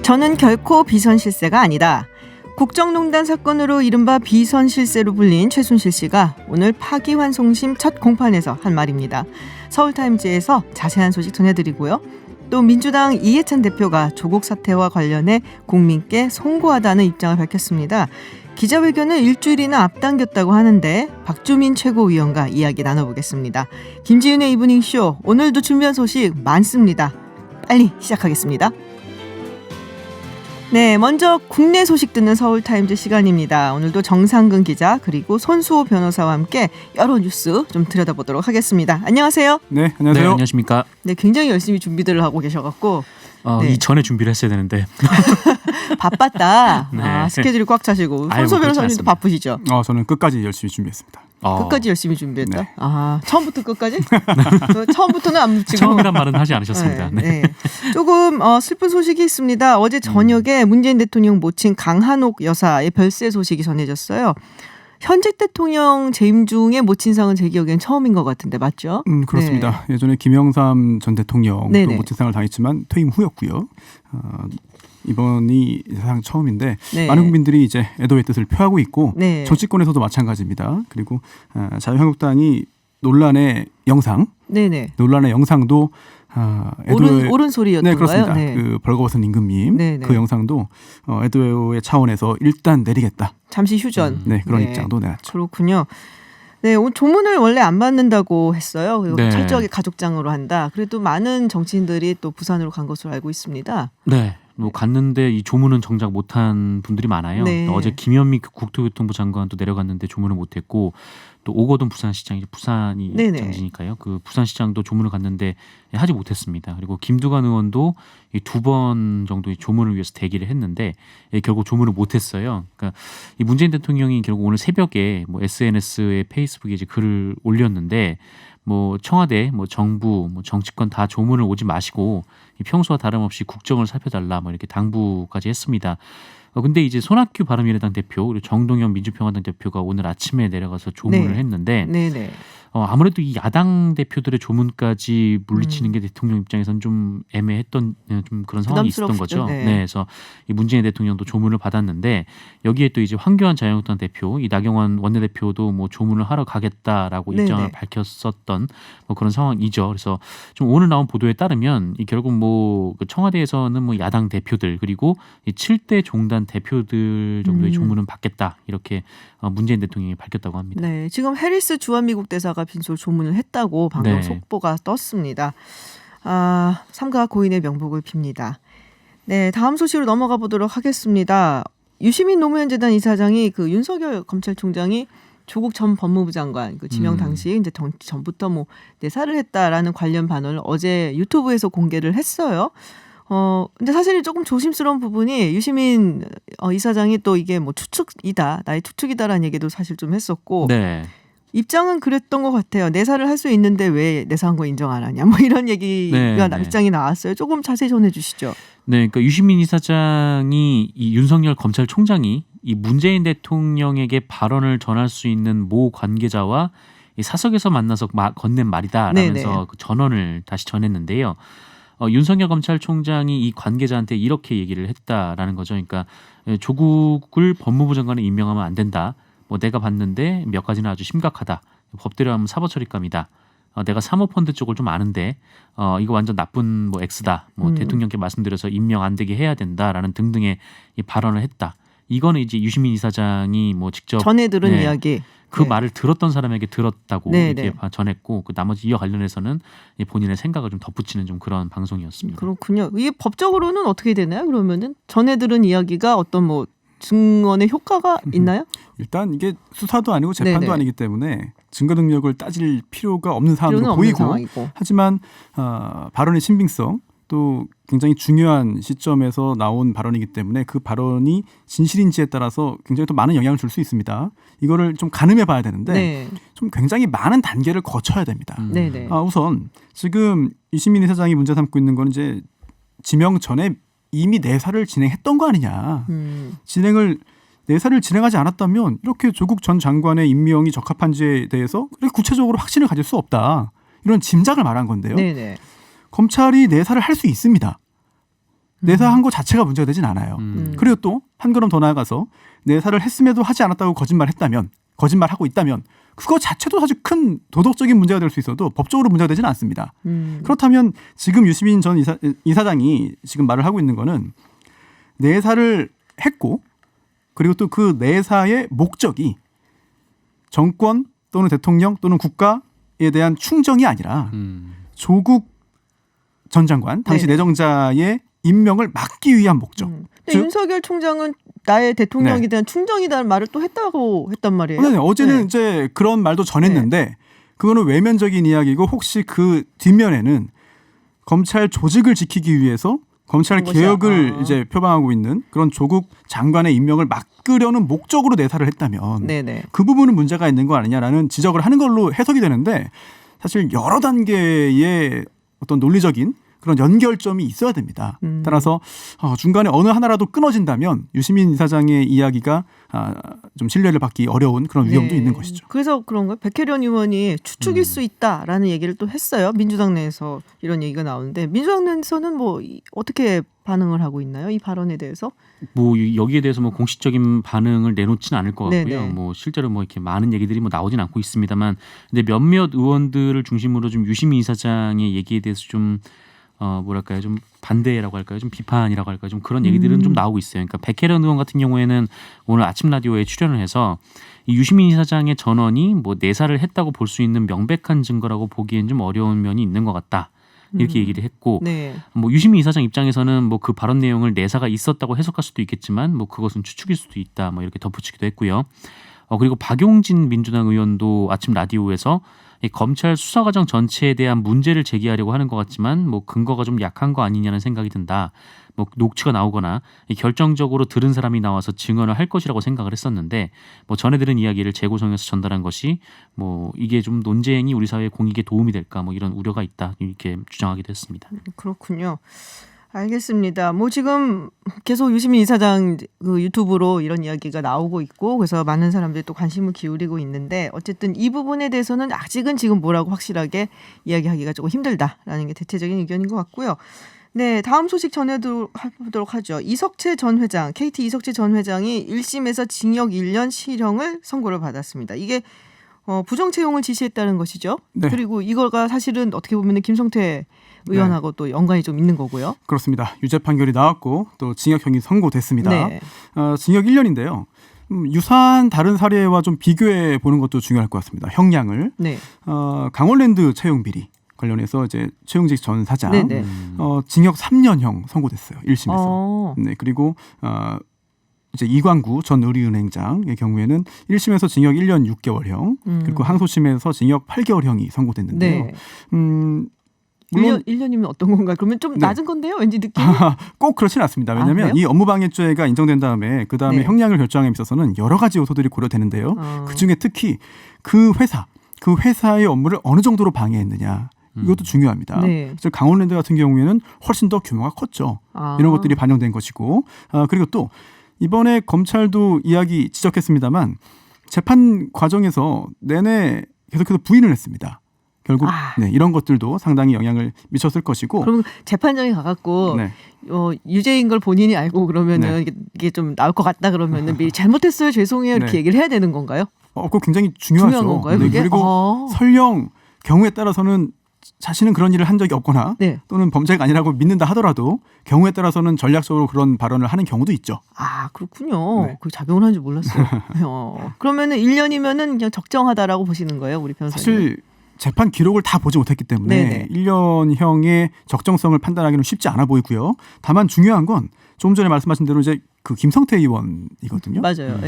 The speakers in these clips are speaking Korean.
저는 결코 비선실세가 아니다. 국정농단 사건으로 이른바 비선실세로 불린 최순실 씨가 오늘 파기환송심 첫 공판에서 한 말입니다. 서울타임즈에서 자세한 소식 전해드리고요. 또 민주당 이해찬 대표가 조국 사태와 관련해 국민께 송구하다는 입장을 밝혔습니다. 기자회견을 일주일이나 앞당겼다고 하는데 박주민 최고위원과 이야기 나눠보겠습니다. 김지윤의 이브닝쇼, 오늘도 준비한 소식 많습니다. 빨리 시작하겠습니다. 네, 먼저 국내 소식 듣는 서울타임즈 시간입니다. 오늘도 정상근 기자 그리고 손수호 변호사와 함께 여러 뉴스 좀 들여다보도록 하겠습니다. 안녕하세요. 네, 안녕하세요. 네, 안녕하십니까. 네, 굉장히 열심히 준비들을 하고 계셔갖고 네. 이전에 준비를 했어야 되는데 바빴다. 네. 스케줄이 꽉 차시고 아유, 손수호 뭐 그렇지 변호사님도 바쁘시죠? 저는 끝까지 열심히 준비했습니다. 끝까지 열심히 준비했다. 네. 처음부터 끝까지? 처음부터는 안 묻히고. 처음이란 말은 하지 않으셨습니다. 네. 조금 슬픈 소식이 있습니다. 어제 저녁에 문재인 대통령 모친 강한옥 여사의 별세 소식이 전해졌어요. 현직 대통령 재임 중에 모친상은 제 기억엔 처음인 것 같은데 맞죠? 그렇습니다. 네. 예전에 김영삼 전 대통령도 모친상을 당했지만 퇴임 후였고요. 이번이 사상 처음인데 네. 많은 국민들이 이제 애도의 뜻을 표하고 있고 네. 정치권에서도 마찬가지입니다. 그리고 자유한국당이 논란의 영상도 애도의 옳은 소리였던가요? 네, 그렇습니다. 네. 그 벌거벗은 임금님 그 영상도 애도의 차원에서 일단 내리겠다. 잠시 휴전. 네, 그런 입장도 내놨죠. 그렇군요. 네, 조문을 원래 안 받는다고 했어요. 그리고 네. 철저하게 가족장으로 한다. 그래도 많은 정치인들이 또 부산으로 간 것으로 알고 있습니다. 네. 갔는데 이 조문은 정작 못한 분들이 많아요. 네. 어제 김현미 국토교통부 장관도 내려갔는데 조문을 못했고 또 오거돈 부산시장이 부산이 장지니까요. 그 부산시장도 조문을 갔는데 하지 못했습니다. 그리고 김두관 의원도 2번 정도의 조문을 위해서 대기를 했는데 결국 조문을 못했어요. 그러니까 이 문재인 대통령이 결국 오늘 새벽에 SNS에 페이스북에 이제 글을 올렸는데 청와대, 정부, 정치권 다 조문을 오지 마시고 평소와 다름없이 국정을 살펴달라 이렇게 당부까지 했습니다. 근데 이제 손학규 바른미래당 대표 그리고 정동영 민주평화당 대표가 오늘 아침에 내려가서 조문을 했는데 아무래도 이 야당 대표들의 조문까지 물리치는 게 대통령 입장에서는 좀 애매했던 좀 그런 상황이 있었던 거죠. 네. 그래서 이 문재인 대통령도 조문을 받았는데 여기에 또 이제 황교안 자유한국당 대표, 이 나경원 원내대표도 조문을 하러 가겠다라고 입장을 밝혔었던 그런 상황이죠. 그래서 좀 오늘 나온 보도에 따르면 이 결국 그 청와대에서는 야당 대표들 그리고 이 7대 종단 대표들 정도의 조문은 받겠다 이렇게 문재인 대통령이 밝혔다고 합니다. 네, 지금 해리스 주한미국 대사가 빈소를 조문을 했다고 방금 속보가 떴습니다. 삼가 고인의 명복을 빕니다. 네, 다음 소식으로 넘어가 보도록 하겠습니다. 유시민 노무현 재단 이사장이 그 윤석열 검찰총장이 조국 전 법무부 장관 그 지명 당시 이제 전부터 내사를 했다라는 관련 반응을 어제 유튜브에서 공개를 했어요. 근데 사실 조금 조심스러운 부분이 유시민 이사장이 또 이게 추측이다, 나의 추측이다라는 얘기도 사실 좀 했었고 입장은 그랬던 것 같아요. 내사를 할 수 있는데 왜 내사한 거 인정 안 하냐, 이런 얘기가 입장이 나왔어요. 조금 자세히 전해주시죠. 네, 그러니까 유시민 이사장이 이 윤석열 검찰총장이 이 문재인 대통령에게 발언을 전할 수 있는 모 관계자와 이 사석에서 만나서 건넨 말이다라면서 그 전언을 다시 전했는데요. 윤석열 검찰총장이 이 관계자한테 이렇게 얘기를 했다라는 거죠. 그러니까 조국을 법무부 장관에 임명하면 안 된다. 내가 봤는데 몇 가지는 아주 심각하다. 법대로 하면 사법처리감이다. 내가 사모펀드 쪽을 좀 아는데 이거 완전 나쁜 X다. 대통령께 말씀드려서 임명 안 되게 해야 된다라는 등등의 이 발언을 했다. 이거는 이제 유시민 이사장이 직접 전해 들은 이야기. 그 말을 들었던 사람에게 들었다고 이렇게 전했고 그 나머지 이와 관련해서는 본인의 생각을 좀 덧붙이는 좀 그런 방송이었습니다. 그렇군요. 이게 법적으로는 어떻게 되나요? 그러면은 전해 들은 이야기가 어떤 증언의 효과가 있나요? 일단 이게 수사도 아니고 재판도 아니기 때문에 증거 능력을 따질 필요가 없는 상황으로 보이고 하지만 발언의 신빙성 또 굉장히 중요한 시점에서 나온 발언이기 때문에 그 발언이 진실인지에 따라서 굉장히 또 많은 영향을 줄 수 있습니다. 이거를 좀 가늠해 봐야 되는데 좀 굉장히 많은 단계를 거쳐야 됩니다. 우선 지금 이시민 이사장이 문제 삼고 있는 건 이제 지명 전에 이미 내사를 진행했던 거 아니냐. 내사를 진행하지 않았다면 이렇게 조국 전 장관의 임명이 적합한지에 대해서 구체적으로 확신을 가질 수 없다. 이런 짐작을 말한 건데요. 검찰이 내사를 할 수 있습니다. 내사한 것 자체가 문제가 되진 않아요. 그리고 또 한 걸음 더 나아가서 내사를 했음에도 하지 않았다고 거짓말하고 있다면 그거 자체도 사실 큰 도덕적인 문제가 될 수 있어도 법적으로 문제가 되지는 않습니다. 그렇다면 지금 유시민 전 이사장이 지금 말을 하고 있는 거는 내사를 했고 그리고 또 그 내사의 목적이 정권 또는 대통령 또는 국가에 대한 충정이 아니라 조국 전 장관 당시 네네. 내정자의 임명을 막기 위한 목적. 근데 윤석열 총장은 나의 대통령에 대한 충정이라는 말을 또 했단 말이에요. 네, 어제는 이제 그런 말도 전했는데 그거는 외면적인 이야기고 혹시 그 뒷면에는 검찰 조직을 지키기 위해서 검찰 개혁을 이제 표방하고 있는 그런 조국 장관의 임명을 막으려는 목적으로 내사를 했다면 그 부분은 문제가 있는 거 아니냐라는 지적을 하는 걸로 해석이 되는데 사실 여러 단계의 어떤 논리적인 그런 연결점이 있어야 됩니다. 따라서 중간에 어느 하나라도 끊어진다면 유시민 이사장의 이야기가 좀 신뢰를 받기 어려운 그런 위험도 있는 것이죠. 그래서 그런 거예요. 백혜련 의원이 추측일 수 있다라는 얘기를 또 했어요. 민주당 내에서 이런 얘기가 나오는데 민주당 내에서는 뭐 어떻게 반응을 하고 있나요? 이 발언에 대해서? 뭐 여기에 대해서 뭐 공식적인 반응을 내놓지는 않을 것 같고요. 네네. 뭐 실제로 뭐 이렇게 많은 얘기들이 뭐 나오진 않고 있습니다만, 근데 몇몇 의원들을 중심으로 좀 유시민 이사장의 얘기에 대해서 좀 뭐랄까요, 좀 반대라고 할까요, 좀 비판이라고 할까요, 좀 그런 얘기들은 좀 나오고 있어요. 그러니까 백혜련 의원 같은 경우에는 오늘 아침 라디오에 출연을 해서 이 유시민 이사장의 전원이 뭐 내사를 했다고 볼 수 있는 명백한 증거라고 보기엔 좀 어려운 면이 있는 것 같다. 이렇게 얘기를 했고, 뭐 유시민 이사장 입장에서는 뭐 그 발언 내용을 내사가 있었다고 해석할 수도 있겠지만, 뭐 그것은 추측일 수도 있다. 뭐 이렇게 덧붙이기도 했고요. 그리고 박용진 민주당 의원도 아침 라디오에서 이 검찰 수사 과정 전체에 대한 문제를 제기하려고 하는 것 같지만 뭐 근거가 좀 약한 거 아니냐는 생각이 든다. 뭐 녹취가 나오거나 결정적으로 들은 사람이 나와서 증언을 할 것이라고 생각을 했었는데 뭐 전에 들은 이야기를 재구성해서 전달한 것이 뭐 이게 좀 논쟁이 우리 사회 공익에 도움이 될까 뭐 이런 우려가 있다 이렇게 주장하기도 했습니다. 그렇군요. 알겠습니다. 뭐 지금 계속 유시민 이사장 그 유튜브로 이런 이야기가 나오고 있고 그래서 많은 사람들이 또 관심을 기울이고 있는데 어쨌든 이 부분에 대해서는 아직은 지금 뭐라고 확실하게 이야기하기가 조금 힘들다라는 게 대체적인 의견인 것 같고요. 네, 다음 소식 전해보도록 하죠. 이석채 전 회장, KT 이석채 전 회장이 1심에서 징역 1년 실형을 선고를 받았습니다. 이게 부정 채용을 지시했다는 것이죠. 네. 그리고 이거가 사실은 어떻게 보면 김성태 의원하고 또 연관이 좀 있는 거고요. 그렇습니다. 유죄 판결이 나왔고 또 징역형이 선고됐습니다. 징역 1년인데요. 유사한 다른 사례와 좀 비교해 보는 것도 중요할 것 같습니다. 형량을. 강원랜드 채용 비리 관련해서 이제 최용직 전 사장 징역 3년형 선고됐어요. 1심에서. 네, 그리고 이제 이광구 전 우리은행장의 경우에는 1심에서 징역 1년 6개월형 그리고 항소심에서 징역 8개월형이 선고됐는데요. 물론 1년이면 어떤 건가요? 그러면 좀 낮은 건데요? 왠지 느낌이? 꼭 그렇지는 않습니다. 왜냐하면 이 업무방해죄가 인정된 다음에 그다음에 형량을 결정함에 있어서는 여러 가지 요소들이 고려되는데요. 그중에 특히 그 회사의 업무를 어느 정도로 방해했느냐. 이것도 중요합니다. 그래서 강원랜드 같은 경우에는 훨씬 더 규모가 컸죠. 이런 것들이 반영된 것이고 그리고 또 이번에 검찰도 이야기 지적했습니다만 재판 과정에서 내내 계속해서 부인을 했습니다. 결국 이런 것들도 상당히 영향을 미쳤을 것이고. 그럼 재판장에 가갖고 유죄인 걸 본인이 알고 그러면은 이게 좀 나올 것 같다 그러면은 미리 잘못했어요 죄송해요 이렇게 얘기를 해야 되는 건가요? 그거 굉장히 중요한 건가요? 그리고 설령 경우에 따라서는 자신은 그런 일을 한 적이 없거나 또는 범죄가 아니라고 믿는다 하더라도 경우에 따라서는 전략적으로 그런 발언을 하는 경우도 있죠. 그렇군요. 그 작용을 하는 줄 몰랐어요. 그러면은 1년이면은 그냥 적정하다라고 보시는 거예요, 우리 변호사님? 사실 재판 기록을 다 보지 못했기 때문에 1년형의 적정성을 판단하기는 쉽지 않아 보이고요. 다만 중요한 건 조금 전에 말씀하신 대로 이제 그 김성태 의원이거든요. 맞아요.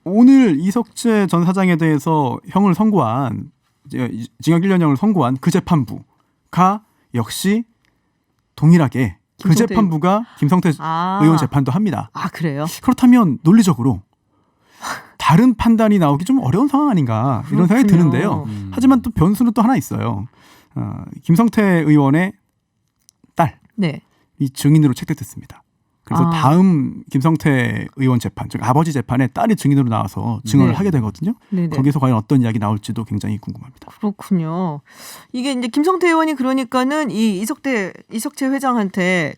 오늘 이석채 전 사장에 대해서 형을 선고한 징역 1년형을 선고한 그 재판부가 역시 동일하게 그 재판부가 김성태 의원 재판도 합니다. 그래요? 그렇다면 논리적으로 다른 판단이 나오기 좀 어려운 상황 아닌가 이런 생각이 드는데요. 하지만 또 변수는 또 하나 있어요. 김성태 의원의 딸이 증인으로 채택됐습니다. 그래서 다음 김성태 의원 재판, 즉 아버지 재판에 딸이 증인으로 나와서 증언을 하게 되거든요. 네네. 거기서 과연 어떤 이야기 나올지도 굉장히 궁금합니다. 그렇군요. 이게 이제 김성태 의원이 그러니까는 이 이석채 회장한테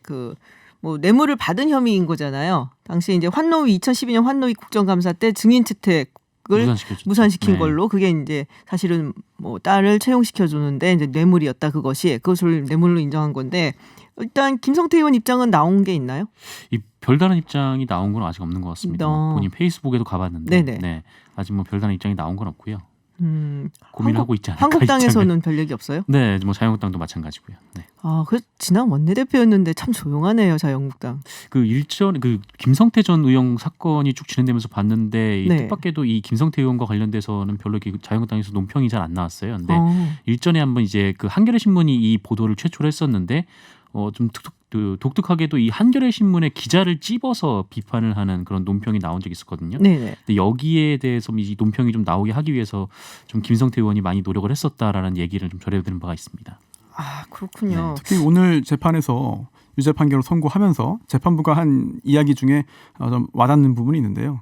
뭐 뇌물을 받은 혐의인 거잖아요. 당시 이제 2012년 환노위 국정감사 때 증인 채택을 무산시킨 걸로 그게 이제 사실은 뭐 딸을 채용시켜 주는데 이제 뇌물이었다 그것을 뇌물로 인정한 건데 일단 김성태 의원 입장은 나온 게 있나요? 이 별다른 입장이 나온 건 아직 없는 것 같습니다. 본인 페이스북에도 가봤는데 네, 아직 뭐 별다른 입장이 나온 건 없고요. 고민하고 있지 않을까. 한국당에서는 별 얘기 없어요? 네, 뭐 자유한국당도 마찬가지고요. 네. 그 지난 원내대표였는데 참 조용하네요, 자유한국당. 김성태 전 의원 사건이 쭉 진행되면서 봤는데 뜻밖에도 이 김성태 의원과 관련돼서는 별로 자유한국당에서 논평이 잘 안 나왔어요. 근데 일전에 한번 이제 한겨레 신문이 이 보도를 최초로 했었는데 좀 독특하게도 이 한겨레 신문의 기자를 찝어서 비판을 하는 그런 논평이 나온 적이 있었거든요. 네네. 근데 여기에 대해서 이 논평이 좀 나오게 하기 위해서 좀 김성태 의원이 많이 노력을 했었다라는 얘기를 좀 전해드린 바가 있습니다. 그렇군요. 특히 오늘 재판에서 유죄 판결을 선고하면서 재판부가 한 이야기 중에 좀 와닿는 부분이 있는데요.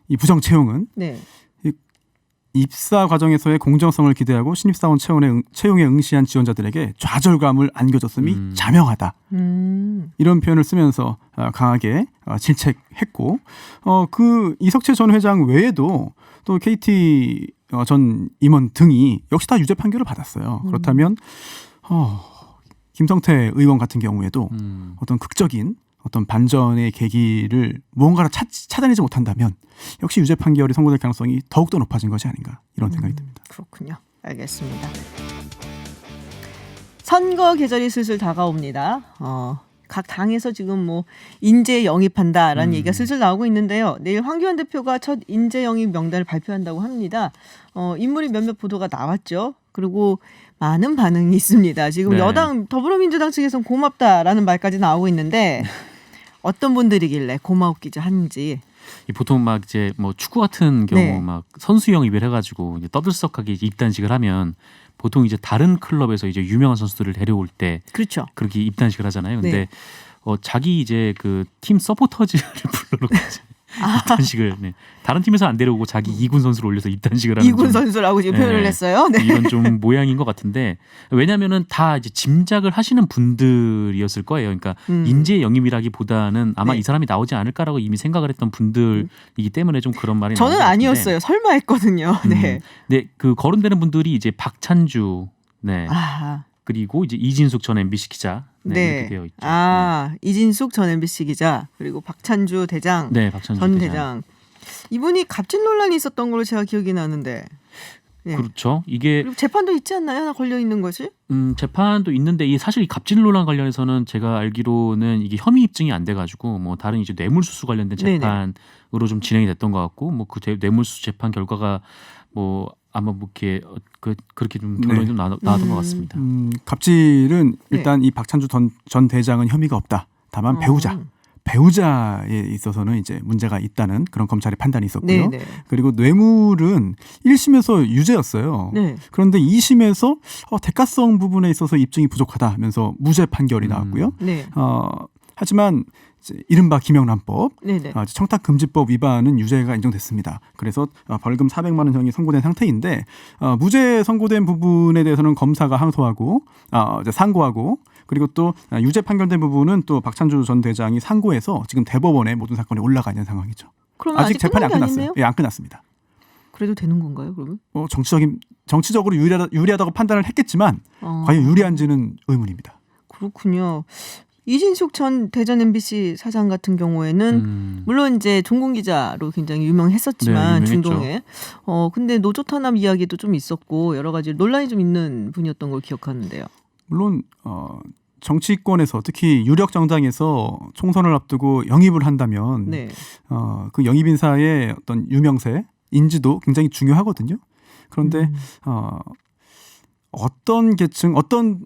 이 부정 채용은 입사 과정에서의 공정성을 기대하고 신입사원 채용에 응시한 지원자들에게 좌절감을 안겨줬음이 자명하다. 이런 표현을 쓰면서 강하게 질책했고 그 이석채 전 회장 외에도 또 KT 전 임원 등이 역시 다 유죄 판결을 받았어요. 그렇다면 김성태 의원 같은 경우에도 어떤 극적인 어떤 반전의 계기를 무언가를 찾아내지 못한다면 역시 유죄 판결이 선고될 가능성이 더욱더 높아진 것이 아닌가 이런 생각이 듭니다. 그렇군요. 알겠습니다. 선거 계절이 슬슬 다가옵니다. 각 당에서 지금 뭐 인재 영입한다라는 얘기가 슬슬 나오고 있는데요. 내일 황교안 대표가 첫 인재 영입 명단을 발표한다고 합니다. 인물이 몇몇 보도가 나왔죠. 그리고 많은 반응이 있습니다. 지금 여당 더불어민주당 측에서는 고맙다라는 말까지 나오고 있는데 어떤 분들이길래 고마웠기지 한지. 보통 막 이제 뭐 축구 같은 경우 막 선수 영입을 해가지고 이제 떠들썩하게 입단식을 하면 보통 이제 다른 클럽에서 이제 유명한 선수들을 데려올 때 그렇죠. 그렇게 입단식을 하잖아요. 근데 자기 이제 팀 서포터즈를 불러놓고 입단식을 다른 팀에서 안 데려오고 자기 2군 선수를 올려서 입단식을 하는 2군 선수라고 지금 표현을 했어요. 이런 좀 모양인 것 같은데 왜냐하면은 다 이제 짐작을 하시는 분들이었을 거예요. 그러니까 인재 영입이라기보다는 아마 이 사람이 나오지 않을까라고 이미 생각을 했던 분들이기 때문에 좀 그런 말이 저는 아니었어요. 설마 했거든요. 네, 그 거론되는 분들이 이제 박찬주, 그리고 이제 이진숙 전 MBC 기자. 이렇게 되어 있죠. 이진숙 전 MBC 기자 그리고 박찬주 대장, 박찬주 전 대장. 이분이 갑질 논란이 있었던 걸로 제가 기억이 나는데. 그렇죠. 이게 그리고 재판도 있지 않나요? 하나 걸려 있는 것이? 재판도 있는데 사실 이 갑질 논란 관련해서는 제가 알기로는 이게 혐의 입증이 안 돼가지고 뭐 다른 이제 뇌물수수 관련된 재판으로 좀 진행이 됐던 것 같고 뭐 그 뇌물수수 재판 결과가 뭐 아마 뭐 이렇게 그렇게 좀 결론이 좀 나왔던 것 같습니다. 갑질은 일단 이 박찬주 전 대장은 혐의가 없다. 다만 배우자에 있어서는 이제 문제가 있다는 그런 검찰의 판단이 있었고요. 그리고 뇌물은 1심에서 유죄였어요. 그런데 2심에서 대가성 부분에 있어서 입증이 부족하다 하면서 무죄 판결이 나왔고요. 하지만 이른바 김영란법, 청탁금지법 위반은 유죄가 인정됐습니다. 그래서 벌금 400만 원형이 선고된 상태인데 무죄 선고된 부분에 대해서는 검사가 항소하고 상고하고 그리고 또 유죄 판결된 부분은 또 박찬주 전 대장이 상고해서 지금 대법원에 모든 사건이 올라가 있는 상황이죠. 그럼 아직 재판이 안 끝났어요. 안 끝났습니다. 그래도 되는 건가요, 그러면? 정치적으로 유리하다고 판단을 했겠지만 과연 유리한지는 의문입니다. 그렇군요. 이진숙 전 대전 MBC 사장 같은 경우에는 물론 이제 종군 기자로 굉장히 유명했었지만 중동에 근데 노조탄압 이야기도 좀 있었고 여러 가지 논란이 좀 있는 분이었던 걸 기억하는데요. 물론 정치권에서 특히 유력 정당에서 총선을 앞두고 영입을 한다면 그 영입 인사의 어떤 유명세, 인지도 굉장히 중요하거든요. 그런데 어떤 계층, 어떤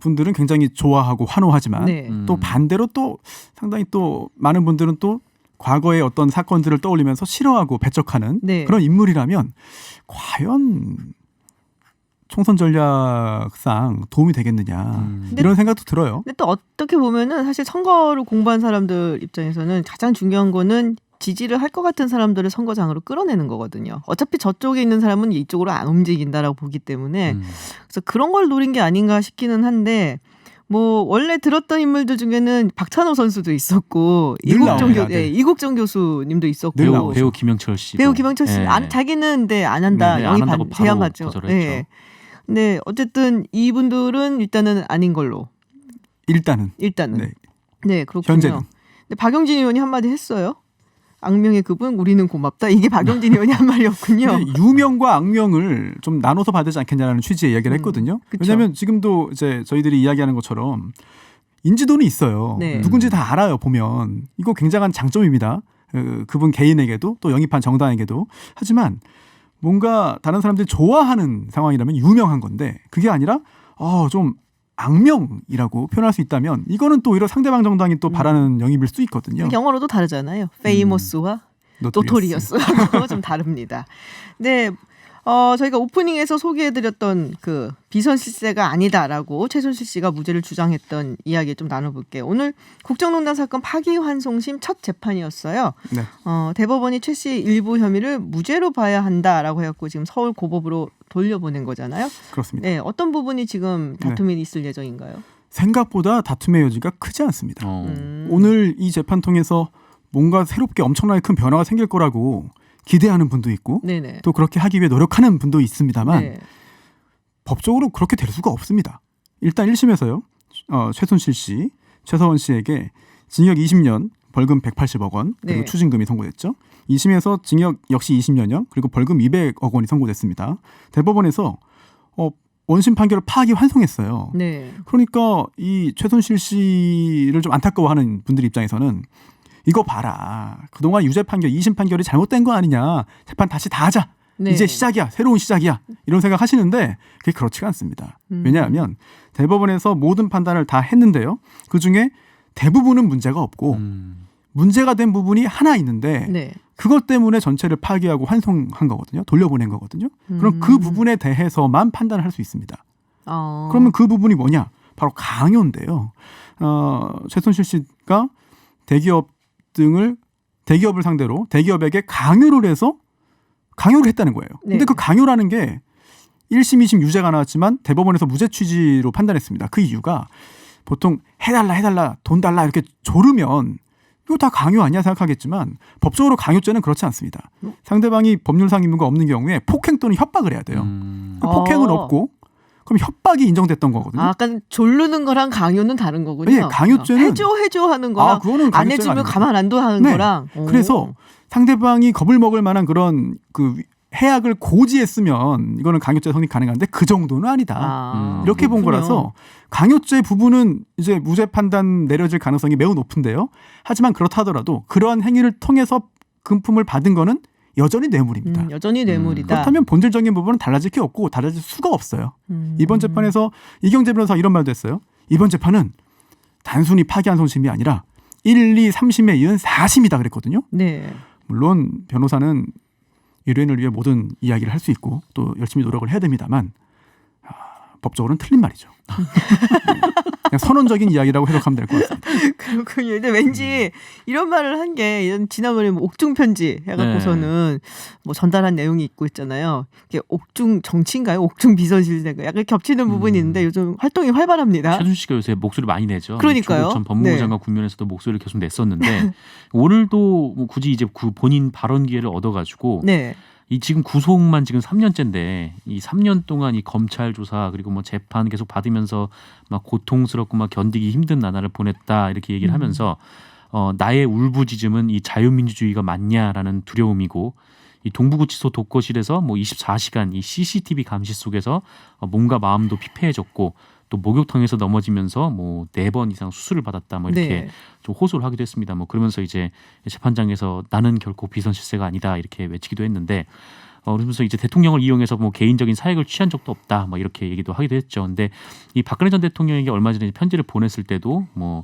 분들은 굉장히 좋아하고 환호하지만 또 반대로 또 상당히 또 많은 분들은 또 과거의 어떤 사건들을 떠올리면서 싫어하고 배척하는 그런 인물이라면 과연 총선 전략상 도움이 되겠느냐 이런 생각도 들어요. 근데 또 어떻게 보면은 사실 선거를 공부한 사람들 입장에서는 가장 중요한 거는 지지를 할 것 같은 사람들을 선거장으로 끌어내는 거거든요. 어차피 저쪽에 있는 사람은 이쪽으로 안 움직인다라고 보기 때문에 그래서 그런 걸 노린 게 아닌가 싶기는 한데 뭐 원래 들었던 인물들 중에는 박찬호 선수도 있었고 이국정 교수님도 있었고 배우 김영철 씨 자기는 근데 안 한다 영입 제안하죠. 네. 근데 어쨌든 이분들은 일단은 아닌 걸로 일단은 네 그렇군요. 현재는. 근데 박용진 의원이 한마디 했어요. 악명의 급은 우리는 고맙다. 이게 박용진 의원이 한 말이었군요. 유명과 악명을 좀 나눠서 봐야 되지 않겠냐는 취지의 이야기를 했거든요. 왜냐하면 지금도 이제 저희들이 이야기하는 것처럼 인지도는 있어요. 네. 누군지 다 알아요. 보면 이거 굉장한 장점입니다. 그분 개인에게도 또 영입한 정당에게도. 하지만 뭔가 다른 사람들이 좋아하는 상황이라면 유명한 건데 그게 아니라 좀 악명이라고 표현할 수 있다면 이거는 또 오히려 상대방 정당이 또 바라는 영입일 수 있거든요. 영어로도 다르잖아요. 페이머스와 노토리어스하고 좀 다릅니다. 네, 저희가 오프닝에서 소개해드렸던 그 비선 실세가 아니다라고 최순실 씨가 무죄를 주장했던 이야기 좀 나눠볼게요. 오늘 국정농단 사건 파기환송심 첫 재판이었어요. 네. 대법원이 최 씨 일부 혐의를 무죄로 봐야 한다라고 해갖고 지금 서울 고법으로 돌려보낸 거잖아요. 그렇습니다. 네, 어떤 부분이 지금 다툼이 있을 예정인가요? 생각보다 다툼의 여지가 크지 않습니다. 오늘 이 재판 통해서 뭔가 새롭게 엄청나게 큰 변화가 생길 거라고 기대하는 분도 있고 네네. 또 그렇게 하기 위해 노력하는 분도 있습니다만 네. 법적으로 그렇게 될 수가 없습니다. 일단 1심에서요. 최순실 씨, 최서원 씨에게 징역 20년, 벌금 180억 원 그리고 네. 추징금이 선고됐죠. 2심에서 징역 역시 20년형 그리고 벌금 200억 원이 선고됐습니다. 대법원에서 원심 판결을 파기환송했어요. 네. 그러니까 이 최순실 씨를 좀 안타까워하는 분들 입장에서는 이거 봐라. 그동안 유죄 판결, 2심 판결이 잘못된 거 아니냐. 재판 다시 다 하자. 네. 이제 시작이야. 새로운 시작이야. 이런 생각 하시는데 그게 그렇지가 않습니다. 왜냐하면 대법원에서 모든 판단을 다 했는데요. 그중에 대부분은 문제가 없고 문제가 된 부분이 하나 있는데 네. 그것 때문에 전체를 파기하고 환송한 거거든요. 돌려보낸 거거든요. 그럼 그 부분에 대해서만 판단을 할 수 있습니다. 그러면 그 부분이 뭐냐? 바로 강요인데요. 최순실 씨가 대기업을 상대로 대기업에게 강요를 했다는 거예요. 근데 네. 그 강요라는 게 1심, 2심 유죄가 나왔지만 대법원에서 무죄 취지로 판단했습니다. 그 이유가 보통 해달라, 돈 달라 이렇게 조르면 이거 다 강요 아니야 생각하겠지만 법적으로 강요죄는 그렇지 않습니다. 상대방이 법률상 의무가 없는 경우에 폭행 또는 협박을 해야 돼요. 폭행은 없고 그럼 협박이 인정됐던 거거든요. 약간 조르는 거랑 강요는 다른 거군요. 네, 강요죄는 해줘 하는 거랑 그거는 안 해주면 가만 안 둬 하는 네. 거랑. 그래서 상대방이 겁을 먹을 만한 그런 그 해악을 고지했으면 이거는 강요죄 성립 가능한데 그 정도는 아니다. 이렇게 본 거라서 강요죄 부분은 이제 무죄 판단 내려질 가능성이 매우 높은데요. 하지만 그렇다 하더라도 그러한 행위를 통해서 금품을 받은 거는 여전히 뇌물입니다. 여전히 뇌물이다. 그렇다면 본질적인 부분은 달라질 게 없고 달라질 수가 없어요. 이번 재판에서 이경재 변호사 이런 말도 했어요. 이번 재판은 단순히 파기환송심이 아니라 1, 2, 3심에 이은 4심이다 그랬거든요. 네. 물론 변호사는 의뢰인을 위해 모든 이야기를 할 수 있고 또 열심히 노력을 해야 됩니다만 법적으로는 틀린 말이죠. 그냥 선언적인 이야기라고 해석하면 될 것 같습니다. 그렇군요. 근데 왠지 이런 말을 한 게 지난번에 뭐 옥중 편지 해갖고서는 뭐 전달한 내용이 있고 있잖아요. 이게 옥중 정치인가요? 옥중 비서실세가 약간 겹치는 부분이 있는데 요즘 활동이 활발합니다. 최순실 씨가 요새 목소리 많이 내죠. 그러니까요. 전 법무부 장관 국면에서도 목소리를 계속 냈었는데 오늘도 뭐 굳이 이제 본인 발언 기회를 얻어가지고 네. 이 지금 구속만 지금 3년째인데 이 3년 동안 이 검찰 조사 그리고 뭐 재판 계속 받으면서 막 고통스럽고 막 견디기 힘든 나날을 보냈다 이렇게 얘기를 하면서 나의 울부짖음은 이 자유민주주의가 맞냐라는 두려움이고 이 동부구치소 독거실에서 뭐 24시간 이 CCTV 감시 속에서 몸과 마음도 피폐해졌고 또 목욕탕에서 넘어지면서 뭐 4번 이상 수술을 받았다 뭐 이렇게 네. 좀 호소를 하기도 했습니다. 뭐 그러면서 이제 재판장에서 나는 결코 비선 실세가 아니다 이렇게 외치기도 했는데 그러면서 이제 대통령을 이용해서 뭐 개인적인 사익을 취한 적도 없다 뭐 이렇게 얘기도 하기도 했죠. 근데 이 박근혜 전 대통령에게 얼마 전에 편지를 보냈을 때도 뭐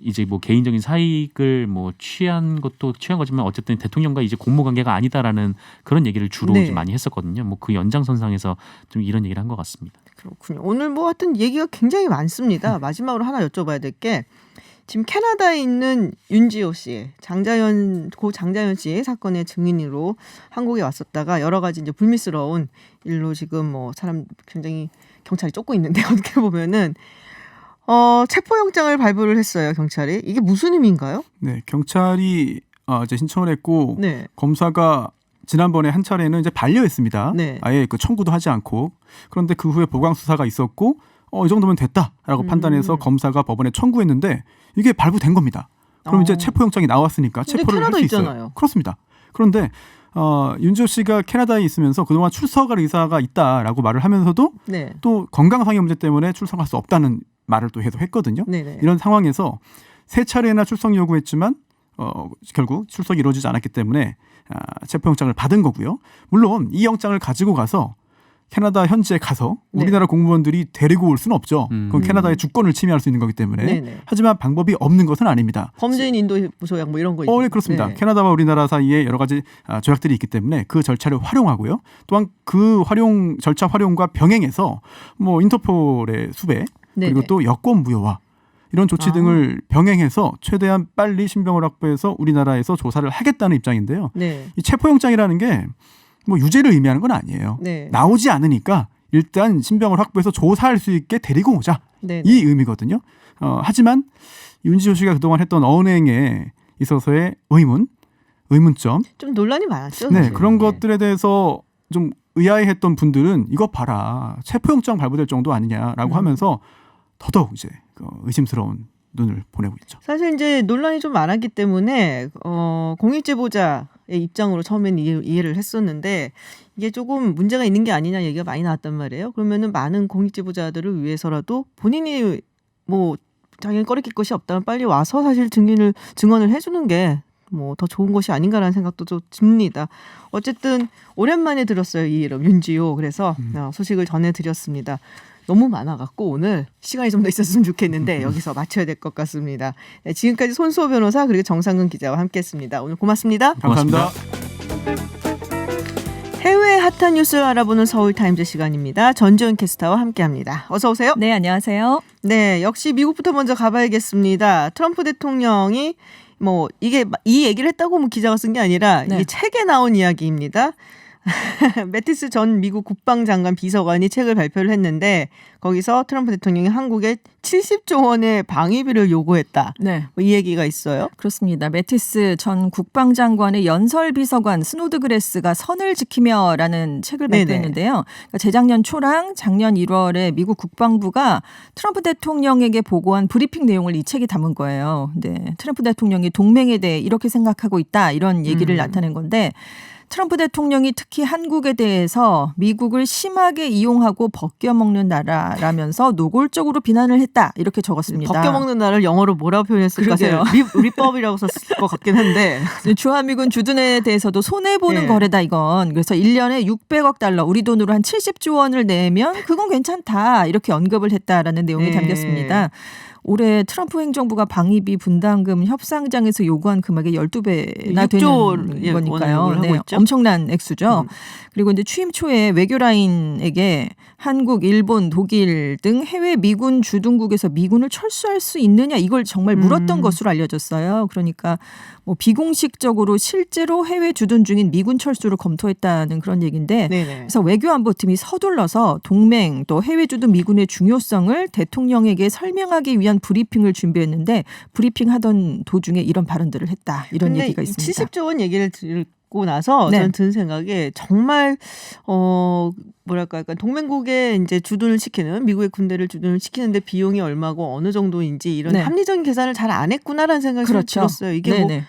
이제 뭐 개인적인 사익을 뭐 취한 거지만 어쨌든 대통령과 이제 공모 관계가 아니다라는 그런 얘기를 주로 네. 좀 많이 했었거든요. 뭐 그 연장선상에서 좀 이런 얘기를 한 것 같습니다. 그렇군요. 오늘 뭐 하여튼 얘기가 굉장히 많습니다. 마지막으로 하나 여쭤봐야 될 게 지금 캐나다에 있는 윤지호 씨, 고 장자연 씨의 사건의 증인으로 한국에 왔었다가 여러 가지 이제 불미스러운 일로 지금 뭐 사람 굉장히 경찰이 쫓고 있는데 어떻게 보면은 체포영장을 발부를 했어요, 경찰이. 이게 무슨 의미인가요? 네, 경찰이 이제 신청을 했고 네. 검사가 지난번에 한 차례는 이제 반려했습니다. 네. 아예 그 청구도 하지 않고. 그런데 그 후에 보강 수사가 있었고 이 정도면 됐다라고 판단해서 검사가 법원에 청구했는데 이게 발부된 겁니다. 그럼 이제 체포영장이 나왔으니까 체포를 할 수 있어요. 있잖아요. 그렇습니다. 그런데 윤지호 씨가 캐나다에 있으면서 그동안 출석할 의사가 있다라고 말을 하면서도 네. 또 건강상의 문제 때문에 출석할 수 없다는 말을 또 계속 했거든요. 네네. 이런 상황에서 3차례나 출석 요구했지만 결국 출석이 이루어지지 않았기 때문에 체포영장을 받은 거고요. 물론 이 영장을 가지고 가서 캐나다 현지에 가서 우리나라 공무원들이 데리고 올 수는 없죠. 그건 캐나다의 주권을 침해할 수 있는 거기 때문에. 네네. 하지만 방법이 없는 것은 아닙니다. 범죄인 인도 조약 뭐 이런 거 있죠. 네, 그렇습니다. 네. 캐나다와 우리나라 사이에 여러 가지 조약들이 있기 때문에 그 절차를 활용하고요. 또한 그 절차 활용과 병행해서 뭐 인터폴의 수배 그리고 네네. 또 여권 무효화 이런 조치 등을 병행해서 최대한 빨리 신병을 확보해서 우리나라에서 조사를 하겠다는 입장인데요. 네. 이 체포영장이라는 게 뭐 유죄를 의미하는 건 아니에요. 네. 나오지 않으니까 일단 신병을 확보해서 조사할 수 있게 데리고 오자. 네네. 이 의미거든요. 하지만 윤지호 씨가 그동안 했던 언행에 있어서의 의문점. 좀 논란이 많았죠. 네, 사실. 그런 것들에 대해서 좀 의아해했던 분들은 이거 봐라. 체포영장 발부될 정도 아니냐라고 하면서 더더욱 이제 의심스러운 눈을 보내고 있죠. 사실 이제 논란이 좀 많았기 때문에 공익제보자의 입장으로 처음에는 이해를 했었는데 이게 조금 문제가 있는 게 아니냐 얘기가 많이 나왔단 말이에요. 그러면은 많은 공익제보자들을 위해서라도 본인이 뭐 자기는 꺼리낄 것이 없다면 빨리 와서 사실 증언을 해주는 게 뭐 더 좋은 것이 아닌가라는 생각도 좀 듭니다. 어쨌든 오랜만에 들었어요, 이 이름 윤지호. 그래서 소식을 전해드렸습니다. 너무 많아갖고 오늘 시간이 좀 더 있었으면 좋겠는데 여기서 맞춰야 될 것 같습니다. 네, 지금까지 손수호 변호사 그리고 정상근 기자와 함께했습니다. 오늘 고맙습니다. 감사합니다. 해외 핫한 뉴스를 알아보는 서울타임즈 시간입니다. 전지현 캐스터와 함께합니다. 어서 오세요. 네, 안녕하세요. 네, 역시 미국부터 먼저 가봐야겠습니다. 트럼프 대통령이 뭐 이게 이 얘기를 했다고 뭐 기자가 쓴 게 아니라 네. 이게 책에 나온 이야기입니다. 매티스 전 미국 국방장관 비서관이 책을 발표를 했는데 거기서 트럼프 대통령이 한국에 70조 원의 방위비를 요구했다. 네. 뭐 이 얘기가 있어요. 그렇습니다. 매티스 전 국방장관의 연설비서관 스노드그래스가 선을 지키며라는 책을 네네. 발표했는데요. 그러니까 재작년 초랑 작년 1월에 미국 국방부가 트럼프 대통령에게 보고한 브리핑 내용을 이 책이 담은 거예요. 근데 트럼프 대통령이 동맹에 대해 이렇게 생각하고 있다 이런 얘기를 나타낸 건데 트럼프 대통령이 특히 한국에 대해서 미국을 심하게 이용하고 벗겨먹는 나라라면서 노골적으로 비난을 했다 이렇게 적었습니다. 벗겨먹는 나라를 영어로 뭐라고 표현했을까? 그러게요. 리법이라고 썼을 것 같긴 한데. 주한미군 주둔에 대해서도 손해보는 네. 거래다 이건. 그래서 1년에 600억 달러 우리 돈으로 한 70조 원을 내면 그건 괜찮다 이렇게 언급을 했다라는 내용이 네. 담겼습니다. 올해 트럼프 행정부가 방위비 분담금 협상장에서 요구한 금액의 12배나 6조 되는 예, 거니까요. 원을 하고 네, 있죠. 엄청난 액수죠. 그리고 이제 취임 초에 외교라인에게 한국, 일본, 독일 등 해외 미군 주둔국에서 미군을 철수할 수 있느냐 이걸 정말 물었던 것으로 알려졌어요. 그러니까 뭐 비공식적으로 실제로 해외 주둔 중인 미군 철수를 검토했다는 그런 얘기인데 네네. 그래서 외교안보팀이 서둘러서 동맹 또 해외 주둔 미군의 중요성을 대통령에게 설명하기 위한 브리핑을 준비했는데 브리핑하던 도중에 이런 발언들을 했다. 이런 근데 얘기가 있습니다. 70조 원 얘기를 듣고 나서 네. 저는 든 생각에 정말 뭐랄까 약간 동맹국에 이제 주둔을 시키는 미국의 군대를 주둔을 시키는데 비용이 얼마고 어느 정도인지 이런 네. 합리적인 계산을 잘 안 했구나라는 생각이 좀 그렇죠. 들었어요. 이게 뭐 네네.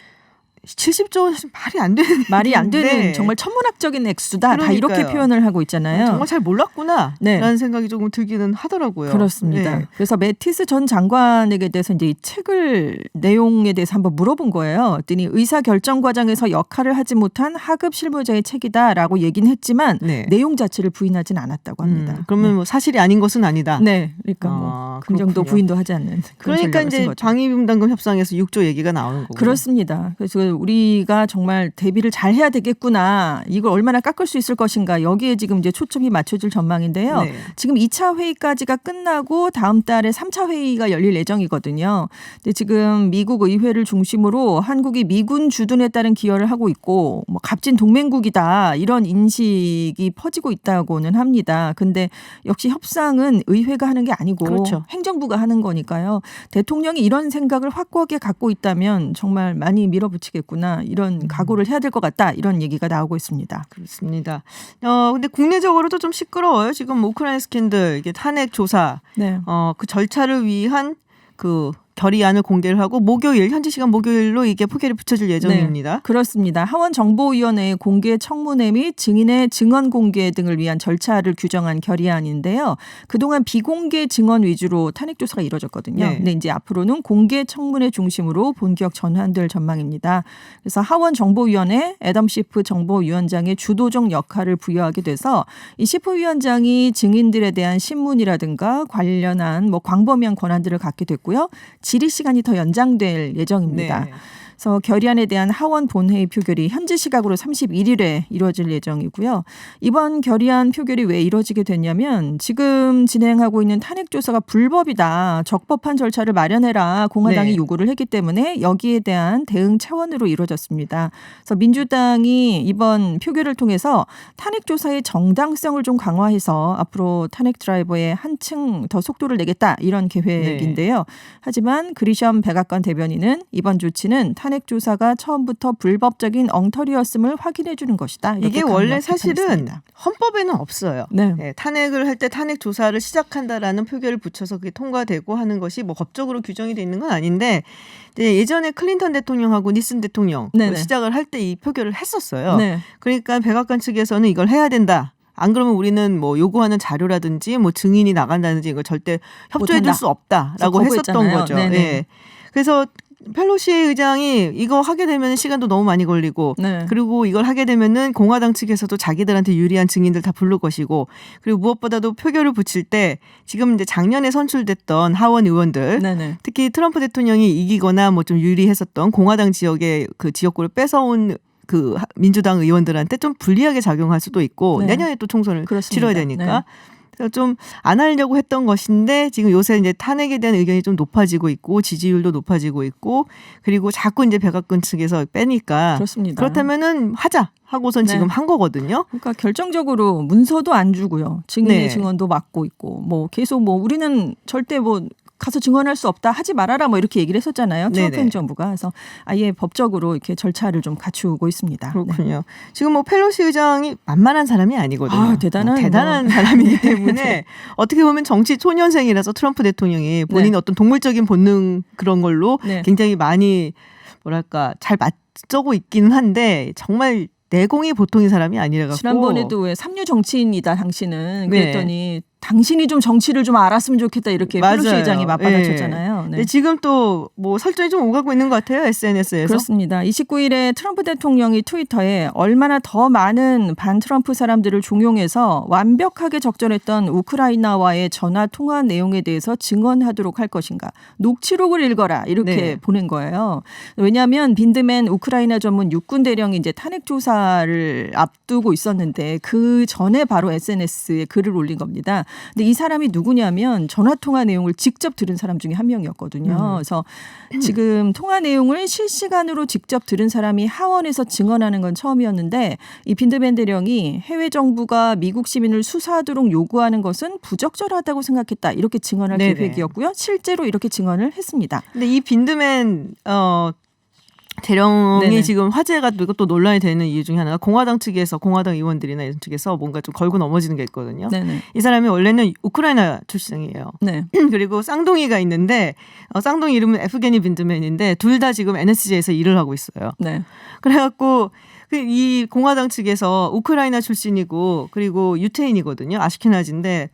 70조 원 말이 안 되는 말이 안 되는 정말 천문학적인 액수다. 다 이렇게 표현을 하고 있잖아요. 정말 잘 몰랐구나 네. 라는 생각이 조금 들기는 하더라고요. 그렇습니다. 네. 그래서 매티스 전 장관에게 대해서 이제 이 책을 내용에 대해서 한번 물어본 거예요. 그랬더니 의사결정 과정에서 역할을 하지 못한 하급 실무자의 책이다라고 얘기는 했지만 네. 내용 자체를 부인하진 않았다고 합니다. 그러면 뭐 사실이 아닌 것은 아니다. 네. 그러니까 뭐 긍정도 부인도 하지 않는 그런 그러니까 이제 거죠. 방위비분담금 협상에서 6조 얘기가 나오는 거고. 그렇습니다. 그래서 우리가 정말 대비를 잘 해야 되겠구나. 이걸 얼마나 깎을 수 있을 것인가. 여기에 지금 이제 초점이 맞춰질 전망인데요. 네. 지금 2차 회의까지가 끝나고 다음 달에 3차 회의가 열릴 예정이거든요. 근데 지금 미국 의회를 중심으로 한국이 미군 주둔에 따른 기여를 하고 있고 뭐 값진 동맹국이다. 이런 인식이 퍼지고 있다고는 합니다. 근데 역시 협상은 의회가 하는 게 아니고 그렇죠. 행정부가 하는 거니까요. 대통령이 이런 생각을 확고하게 갖고 있다면 정말 많이 밀어붙이겠구나. 이런 각오를 해야 될 것 같다. 이런 얘기가 나오고 있습니다. 그렇습니다. 근데 국내적으로도 좀 시끄러워요. 지금 우크라이나 스캔들, 이게 탄핵 조사, 네. 그 절차를 위한 그 결의안을 공개를 하고 목요일 현지 시간 목요일로 이게 포켓에 붙여질 예정입니다. 네, 그렇습니다. 하원정보위원회의 공개 청문회 및 증인의 증언 공개 등을 위한 절차를 규정한 결의안인데요. 그동안 비공개 증언 위주로 탄핵 조사가 이루어졌거든요. 네. 근데 이제 앞으로는 공개 청문회 중심으로 본격 전환될 전망입니다. 그래서 하원정보위원회 애덤 시프 정보위원장의 주도적 역할을 부여하게 돼서 이 시프 위원장이 증인들에 대한 신문이라든가 관련한 뭐 광범위한 권한들을 갖게 됐고요. 질의 시간이 더 연장될 예정입니다. 네. 그래서 결의안에 대한 하원 본회의 표결이 현지 시각으로 31일에 이루어질 예정이고요. 이번 결의안 표결이 왜 이루어지게 됐냐면 지금 진행하고 있는 탄핵 조사가 불법이다. 적법한 절차를 마련해라. 공화당이 네. 요구를 했기 때문에 여기에 대한 대응 차원으로 이루어졌습니다. 그래서 민주당이 이번 표결을 통해서 탄핵 조사의 정당성을 좀 강화해서 앞으로 탄핵 드라이버에 한층 더 속도를 내겠다. 이런 계획인데요. 하지만 그리션 백악관 대변인은 이번 조치는 탄핵 조사가 처음부터 불법적인 엉터리였음을 확인해 주는 것이다. 이게 원래 사실은 헌법에는 없어요. 네. 네, 탄핵을 할 때 탄핵 조사를 시작한다라는 표결을 붙여서 그게 통과되고 하는 것이 뭐 법적으로 규정이 돼 있는 건 아닌데 예전에 클린턴 대통령하고 니슨 대통령 시작을 할 때 이 표결을 했었어요. 네. 그러니까 백악관 측에서는 이걸 해야 된다. 안 그러면 우리는 뭐 요구하는 자료라든지 뭐 증인이 나간다든지 이걸 절대 협조해 줄 수 없다라고 했었던 거죠. 네. 그래서 펠로시 의장이 이거 하게 되면 시간도 너무 많이 걸리고 네. 그리고 이걸 하게 되면은 공화당 측에서도 자기들한테 유리한 증인들 다 부를 것이고 그리고 무엇보다도 표결을 붙일 때 지금 이제 작년에 선출됐던 하원 의원들 네네. 특히 트럼프 대통령이 이기거나 뭐 좀 유리했었던 공화당 지역의 그 지역구를 뺏어온 그 민주당 의원들한테 좀 불리하게 작용할 수도 있고 네. 내년에 또 총선을 그렇습니다. 치러야 되니까 네. 그래서 좀 안 하려고 했던 것인데 지금 요새 이제 탄핵에 대한 의견이 좀 높아지고 있고 지지율도 높아지고 있고 그리고 자꾸 이제 백악관 측에서 빼니까 그렇습니다. 그렇다면은 하자 하고선 네. 지금 한 거거든요. 그러니까 결정적으로 문서도 안 주고요. 증인의 네. 증언도 막고 있고 뭐 계속 뭐 우리는 절대 뭐 가서 증언할 수 없다 하지 말아라 뭐 이렇게 얘기를 했었잖아요. 트럼프 네네. 행정부가. 그래서 아예 법적으로 이렇게 절차를 좀 갖추고 있습니다. 그렇군요. 지금 뭐 펠로시 의장이 만만한 사람이 아니거든요. 아, 대단한 사람이기 때문에 어떻게 보면 정치 초년생이라서 트럼프 대통령이 본인의 네. 어떤 동물적인 본능 그런 걸로 네. 굉장히 많이 뭐랄까 잘 맞서고 있기는 한데 정말 내공이 보통인 사람이 아니라 갖고 지난번에도 왜 삼류 정치인이다 당신은 네. 그랬더니 당신이 좀 정치를 좀 알았으면 좋겠다 이렇게 펠로시 의장이 맞받아쳤잖아요. 네. 근데 지금 또 뭐 설정이 좀 오가고 있는 것 같아요. SNS에서. 그렇습니다. 29일에 트럼프 대통령이 트위터에 얼마나 더 많은 반트럼프 사람들을 종용해서 완벽하게 적절했던 우크라이나와의 전화 통화 내용에 대해서 증언하도록 할 것인가. 녹취록을 읽어라 이렇게 네. 보낸 거예요. 왜냐하면 빈드맨 우크라이나 전문 육군 대령이 이제 탄핵 조사를 앞두고 있었는데 그 전에 바로 SNS에 글을 올린 겁니다. 근데 이 사람이 누구냐면 전화 통화 내용을 직접 들은 사람 중에 한 명이었거든요. 그래서 지금 통화 내용을 실시간으로 직접 들은 사람이 하원에서 증언하는 건 처음이었는데 이 빈드맨 대령이 해외 정부가 미국 시민을 수사하도록 요구하는 것은 부적절하다고 생각했다. 이렇게 증언할 네네. 계획이었고요. 실제로 이렇게 증언을 했습니다. 근데 이 빈드맨 대령이 네네. 지금 화제가 되고 또 논란이 되는 이유 중에 하나가 공화당 의원들이나 이런 측에서 뭔가 좀 걸고 넘어지는 게 있거든요. 네네. 이 사람이 원래는 우크라이나 출생이에요. 네. 그리고 쌍둥이가 있는데 쌍둥이 이름은 에프게니 빈드맨인데 둘 다 지금 NSG에서 일을 하고 있어요. 네. 그래갖고 이 공화당 측에서 우크라이나 출신이고 그리고 유태인이거든요. 아시케나지인데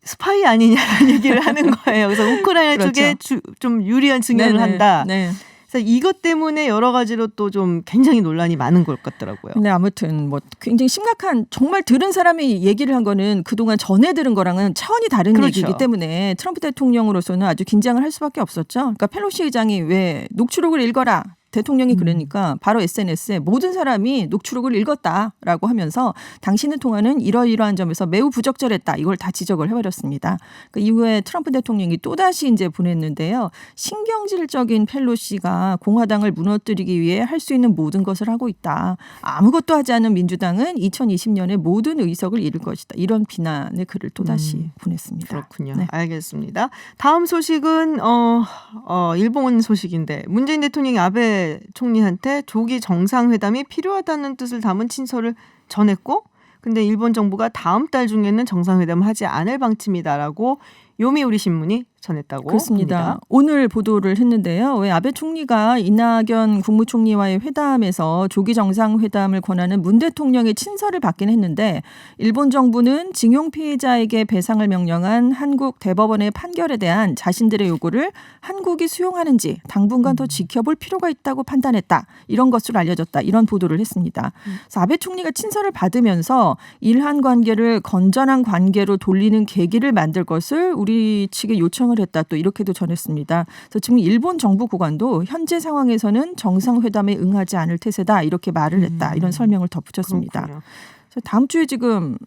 스파이 아니냐는 얘기를 하는 거예요. 그래서 우크라이나 그렇죠. 쪽에 좀 유리한 증언을 네네. 한다. 네. 그래서 이것 때문에 여러 가지로 또 좀 굉장히 논란이 많은 것 같더라고요. 근데 아무튼 뭐 굉장히 심각한 정말 들은 사람이 얘기를 한 거는 그동안 전해 들은 거랑은 차원이 다른 그렇죠. 얘기이기 때문에 트럼프 대통령으로서는 아주 긴장을 할 수밖에 없었죠. 그러니까 펠로시 의장이 왜 녹취록을 읽어라. 대통령이 그러니까 바로 SNS에 모든 사람이 녹취록을 읽었다라고 하면서 당신의 통화는 이러이러한 점에서 매우 부적절했다. 이걸 다 지적을 해버렸습니다. 그 이후에 트럼프 대통령이 또다시 이제 보냈는데요. 신경질적인 펠로시가 공화당을 무너뜨리기 위해 할 수 있는 모든 것을 하고 있다. 아무것도 하지 않은 민주당은 2020년에 모든 의석을 잃을 것이다. 이런 비난의 글을 또다시 보냈습니다. 그렇군요. 네. 알겠습니다. 다음 소식은 일본 소식인데 문재인 대통령이 아베 총리한테 조기 정상회담이 필요하다는 뜻을 담은 친서를 전했고 근데 일본 정부가 다음 달 중에는 정상회담을 하지 않을 방침이다라고 요미우리 신문이 전했다고 그렇습니다. 합니다. 오늘 보도를 했는데요. 왜 아베 총리가 이낙연 국무총리와의 회담에서 조기 정상회담을 권하는 문 대통령의 친서를 받긴 했는데 일본 정부는 징용 피해자에게 배상을 명령한 한국 대법원의 판결에 대한 자신들의 요구를 한국이 수용하는지 당분간 더 지켜볼 필요가 있다고 판단했다. 이런 것으로 알려졌다. 이런 보도를 했습니다. 그래서 아베 총리가 친서를 받으면서 일한 관계를 건전한 관계로 돌리는 계기를 만들 것을 우리 측에 요청을 했다. 또 이렇게도 전했습니다. 그래서 지금 일본 정부 고관도 현재 상황에서는 정상회담에 응하지 않을 태세다. 이렇게 말을 했다. 이런 설명을 덧붙였습니다. 그렇군요. 다음 주에 지금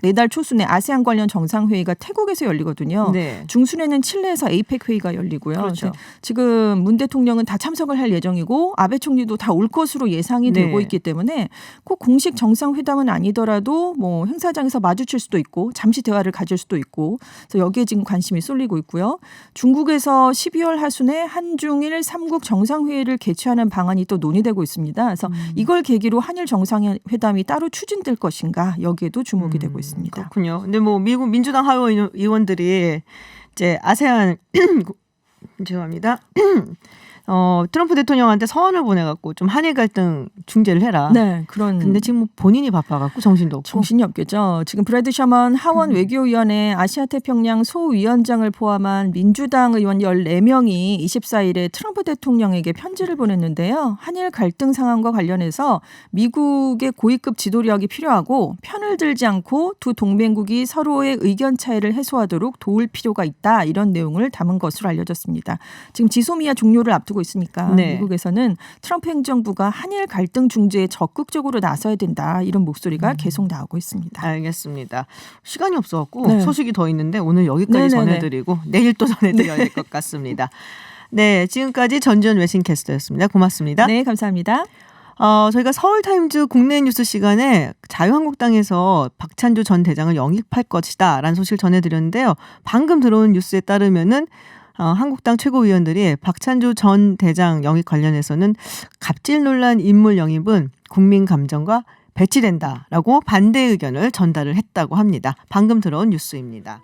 내달 초순에 아세안 관련 정상회의가 태국에서 열리거든요. 네. 중순에는 칠레에서 에이펙 회의가 열리고요. 그렇죠. 지금 문 대통령은 다 참석을 할 예정이고 아베 총리도 다 올 것으로 예상이 네. 되고 있기 때문에 꼭 공식 정상회담은 아니더라도 뭐 행사장에서 마주칠 수도 있고 잠시 대화를 가질 수도 있고 그래서 여기에 지금 관심이 쏠리고 있고요. 중국에서 12월 하순에 한중일 3국 정상회의를 개최하는 방안이 또 논의되고 있습니다. 그래서 이걸 계기로 한일 정상회담이 따로 추진될 것인가 여기에도 주목이 되고 있습니다. 그렇군요. 근데 뭐 미국 민주당 하원 의원들이 이제 아세안 죄송합니다. 트럼프 대통령한테 서한을 보내갖고 좀 한일 갈등 중재를 해라. 네, 그런. 근데 지금 본인이 바빠갖고 정신도 없고. 정신이 없겠죠. 지금 브래드 셔먼 하원 외교위원회 아시아태평양 소위원장을 포함한 민주당 의원 14명이 24일에 트럼프 대통령에게 편지를 보냈는데요. 한일 갈등 상황과 관련해서 미국의 고위급 지도력이 필요하고 편을 들지 않고 두 동맹국이 서로의 의견 차이를 해소하도록 도울 필요가 있다. 이런 내용을 담은 것으로 알려졌습니다. 지금 지소미아 종료를 앞두고 있으니까 네. 미국에서는 트럼프 행정부가 한일 갈등 중재에 적극적으로 나서야 된다. 이런 목소리가 계속 나오고 있습니다. 알겠습니다. 시간이 없어갖고 네. 소식이 더 있는데 오늘 여기까지 네네네. 전해드리고 내일 또 전해드려야 될 것 같습니다. 네, 지금까지 전지현 외신캐스터였습니다. 고맙습니다. 네, 감사합니다. 저희가 서울타임즈 국내 뉴스 시간에 자유한국당에서 박찬주 전 대장을 영입할 것이다 라는 소식을 전해드렸는데요. 방금 들어온 뉴스에 따르면은 한국당 최고위원들이 박찬주 전 대장 영입 관련해서는 갑질 논란 인물 영입은 국민 감정과 배치된다라고 반대 의견을 전달을 했다고 합니다. 방금 들어온 뉴스입니다.